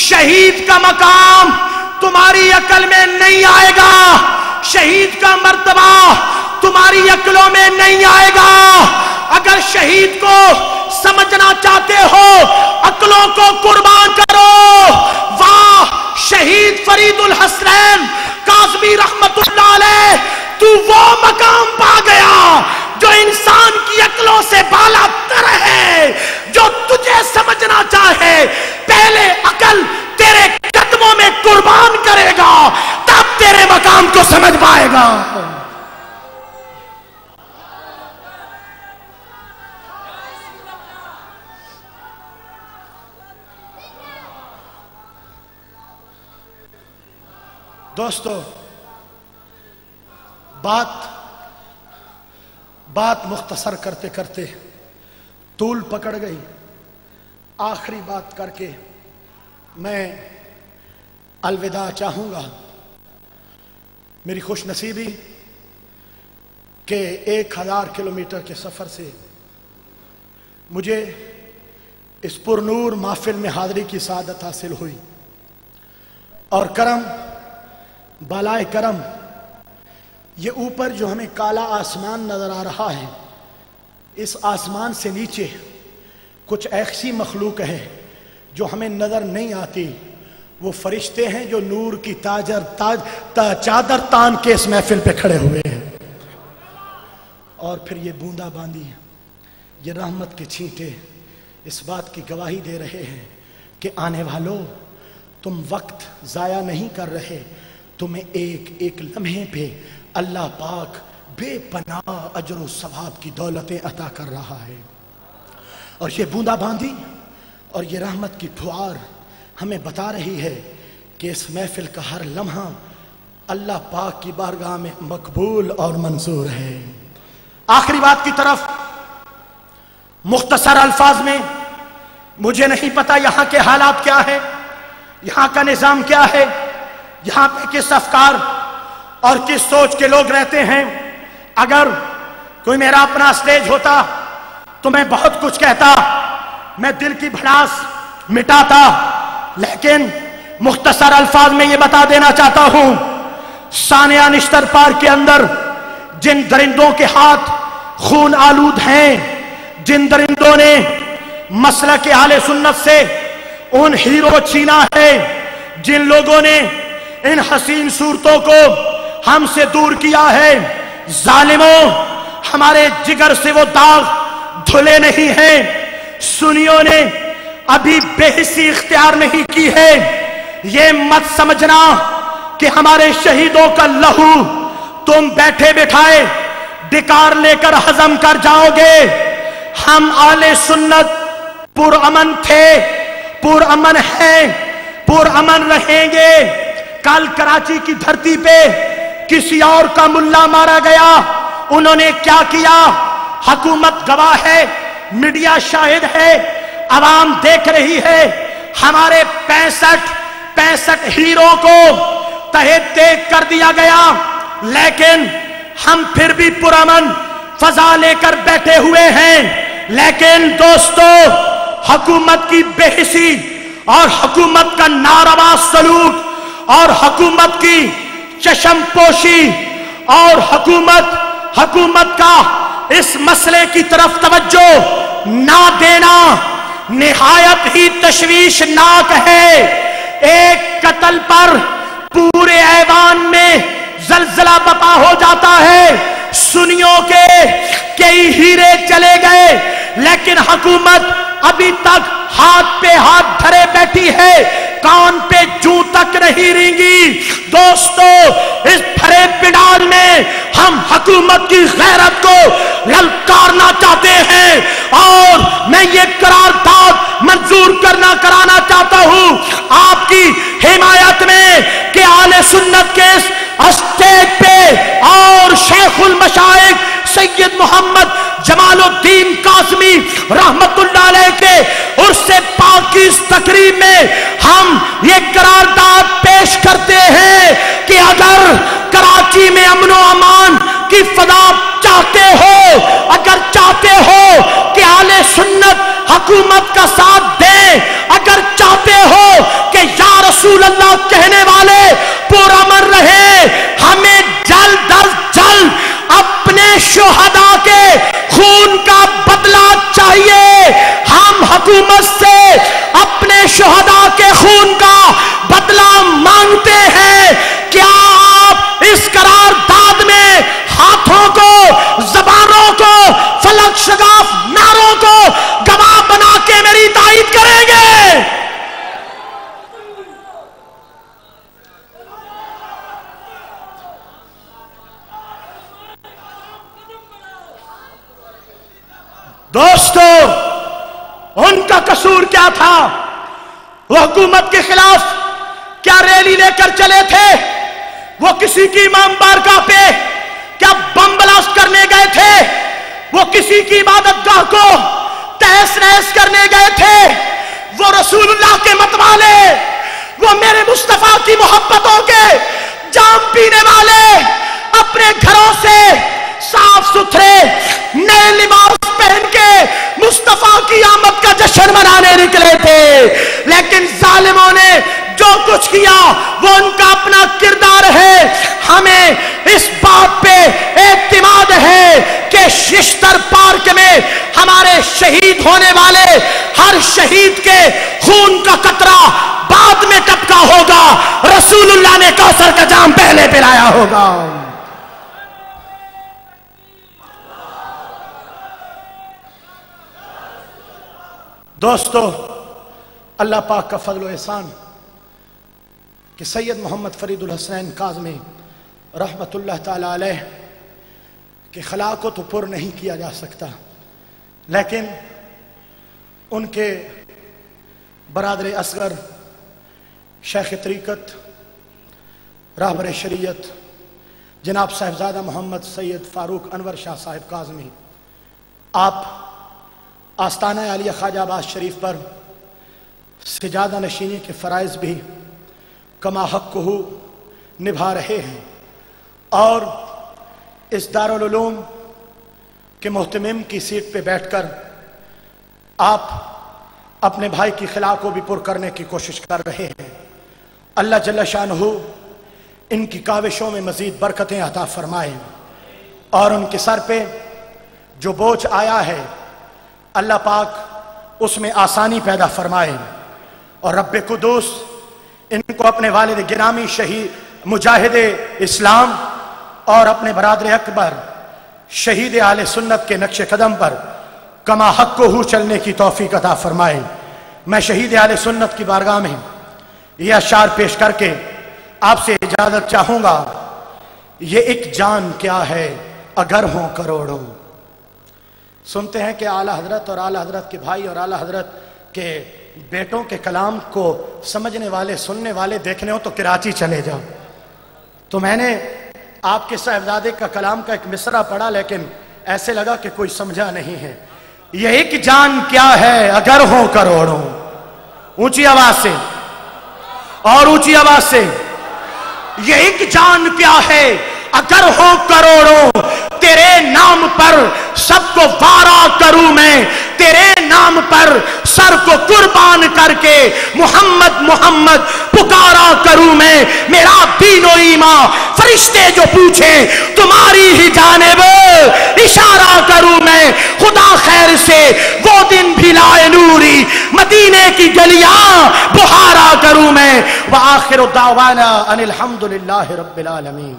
شہید کا مقام تمہاری عقل میں نہیں آئے گا، شہید کا مرتبہ تمہاری عقلوں میں نہیں آئے گا۔ اگر شہید کو سمجھنا چاہتے ہو عقلوں کو قربان کرو۔ واہ شہید فرید الحسنین کاظمی رحمت اللہ علیہ، تو وہ مقام پا گیا جو انسان کی عقلوں سے بالا تر ہے، جو تجھے سمجھنا چاہے پہلے عقل تیرے قدموں میں قربان کرے گا، تب تیرے مقام کو سمجھ پائے گا۔ دوستو بات مختصر کرتے کرتے طول پکڑ گئی۔ آخری بات کر کے میں الوداع چاہوں گا۔ میری خوش نصیبی کہ 1000 کلومیٹر کے سفر سے مجھے اس پرنور محفل میں حاضری کی سعادت حاصل ہوئی، اور کرم بالائے کرم یہ اوپر جو ہمیں کالا آسمان نظر آ رہا ہے، اس آسمان سے نیچے کچھ ایسی مخلوق ہے جو ہمیں نظر نہیں آتی۔ وہ فرشتے ہیں جو نور کی چادر تان کے اس محفل پہ کھڑے ہوئے ہیں، اور پھر یہ بوندا باندی، یہ رحمت کے چھینٹے اس بات کی گواہی دے رہے ہیں کہ آنے والوں تم وقت ضائع نہیں کر رہے، تمہیں ایک ایک لمحے پہ اللہ پاک بے پناہ اجر و ثواب کی دولتیں عطا کر رہا ہے۔ اور یہ بوندا باندی اور یہ رحمت کی پھوار ہمیں بتا رہی ہے کہ اس محفل کا ہر لمحہ اللہ پاک کی بارگاہ میں مقبول اور منظور ہے۔ آخری بات کی طرف مختصر الفاظ میں، مجھے نہیں پتا یہاں کے حالات کیا ہے، یہاں کا نظام کیا ہے، یہاں پہ کس افکار اور کس سوچ کے لوگ رہتے ہیں۔ اگر کوئی میرا اپنا سٹیج ہوتا تو میں بہت کچھ کہتا، میں دل کی بھڑاس مٹاتا، لیکن مختصر الفاظ میں یہ بتا دینا چاہتا ہوں، ثانیہ نشتر پارک کے اندر جن درندوں کے ہاتھ خون آلود ہیں، جن درندوں نے مسلک اہل سنت سے ان ہیرو چھینا ہے، جن لوگوں نے ان حسین صورتوں کو ہم سے دور کیا ہے، ظالموں ہمارے جگر سے وہ داغ دھلے نہیں ہیں۔ سنیوں نے ابھی بے حسی اختیار نہیں کی ہے۔ یہ مت سمجھنا کہ ہمارے شہیدوں کا لہو تم بیٹھے بٹھائے ڈکار لے کر ہضم کر جاؤ گے۔ ہم اہل سنت پرامن تھے، پرامن ہیں، پرامن رہیں گے۔ کل کراچی کی دھرتی پہ کسی اور کا ملا مارا گیا، انہوں نے کیا کیا؟ حکومت گواہ ہے، میڈیا شاہد ہے، عوام دیکھ رہی ہے۔ ہمارے 65 ہیرو کو تہے دیکھ کر دیا گیا، لیکن ہم پھر بھی پرامن فضا لے کر بیٹھے ہوئے ہیں۔ لیکن دوستو، حکومت کی بے حسی اور حکومت کا ناروا سلوک اور حکومت کی چشم پوشی اور حکومت کا اس مسئلے کی طرف توجہ نہ دینا نہایت ہی تشویشناک ہے۔ ایک قتل پر پورے ایوان میں زلزلہ برپا ہو جاتا ہے۔ سنیوں کے کئی ہیرے چلے گئے، لیکن حکومت ابھی تک ہاتھ پہ ہاتھ دھرے بیٹھی ہے، کان پہ جوں تک نہیں رینگی۔ دوستو، اس بھرے پنڈال میں ہم حکومت کی غیرت کو للکارنا چاہتے ہیں، اور میں یہ قرارداد منظور کرانا چاہتا ہوں آپ کی حمایت میں کہ اہل سنت کے اس اسٹیج پہ اور شیخ المشائخ سید محمد جمال الدین کاظمی رحمت اللہ علیہ کے عرس پاک کی اس تقریب میں ہم یہ قرارداد پیش کرتے ہیں کہ اگر کراچی میں امن و امان کی فضا چاہتے ہو، اگر چاہتے ہو کہ اہل سنت حکومت کا ساتھ دیں، اگر چاہتے ہو کہ ان کا قصور کیا تھا؟ وہ حکومت کے خلاف کیا ریلی لے کر چلے تھے؟ وہ کسی کی امام بارگاہ پہ کیا بم بلاسٹ کرنے گئے تھے؟ وہ کسی کی عبادت گاہ کو تہس نہس کرنے گئے تھے؟ وہ رسول اللہ کے متوالے، وہ میرے مصطفیٰ کی محبتوں کے جام پینے والے اپنے گھروں سے صاف ستھرے نئے لباس پہن کے مصطفیٰ کی آمد کا جشن منانے نکلے تھے، لیکن ظالموں نے جو کچھ کیا وہ ان کا اپنا کردار ہے۔ ہمیں اس بات پہ اعتماد ہے کہ ششتر پارک میں ہمارے شہید ہونے والے ہر شہید کے خون کا قطرہ بعد میں ٹپکا ہوگا، رسول اللہ نے کوثر کا جام پہلے پلایا ہوگا۔ دوستو، اللہ پاک کا فضل و احسان کہ سید محمد فرید الحسنین کاظمی رحمت اللہ تعالی علیہ کے خلا کو تو پر نہیں کیا جا سکتا، لیکن ان کے برادر اصغر شیخ طریقت راہبر شریعت جناب صاحبزادہ محمد سید فاروق انور شاہ صاحب کاظمی، آپ آستانہ عالیہ خواجہ عباس شریف پر سجادہ نشینی کے فرائض بھی کما حقہ نبھا رہے ہیں، اور اس دارالعلوم کے محتمم کی سیٹ پہ بیٹھ کر آپ اپنے بھائی کی خلا کو بھی پر کرنے کی کوشش کر رہے ہیں۔ اللہ جل شانہ ان کی کاوشوں میں مزید برکتیں عطا فرمائے، اور ان کے سر پہ جو بوجھ آیا ہے اللہ پاک اس میں آسانی پیدا فرمائے، اور رب قدوس ان کو اپنے والد گرامی شہید مجاہد اسلام اور اپنے برادر اکبر شہید اہل سنت کے نقش قدم پر کما حقہ چلنے کی توفیق عطا فرمائے۔ میں شہید اہل سنت کی بارگاہ میں یہ اشعار پیش کر کے آپ سے اجازت چاہوں گا۔ یہ ایک جان کیا ہے اگر ہوں کروڑوں۔ سنتے ہیں کہ اعلیٰ حضرت اور اعلیٰ حضرت کے بھائی اور اعلیٰ حضرت کے بیٹوں کے کلام کو سمجھنے والے سننے والے دیکھنے ہو تو کراچی چلے جاؤ۔ تو میں نے آپ کے صاحبزادے کا کلام کا ایک مصرع پڑھا، لیکن ایسے لگا کہ کوئی سمجھا نہیں ہے۔ یہ ایک جان کیا ہے اگر ہوں کروڑوں، اونچی آواز سے اور اونچی آواز سے، یہ ایک جان کیا ہے اگر ہوں کروڑوں، تیرے نام پر سب کو وارا کروں میں، تیرے نام پر سر کو قربان کر کے محمد محمد پکارا کروں میں، میرا دین و ایمان فرشتے جو پوچھے تمہاری ہی جانب اشارہ کروں میں، خدا خیر سے وہ دن بھی لائے نوری مدینے کی گلیاں بہارا کروں میں۔ وآخر دعوانا ان الحمدللہ رب العالمین۔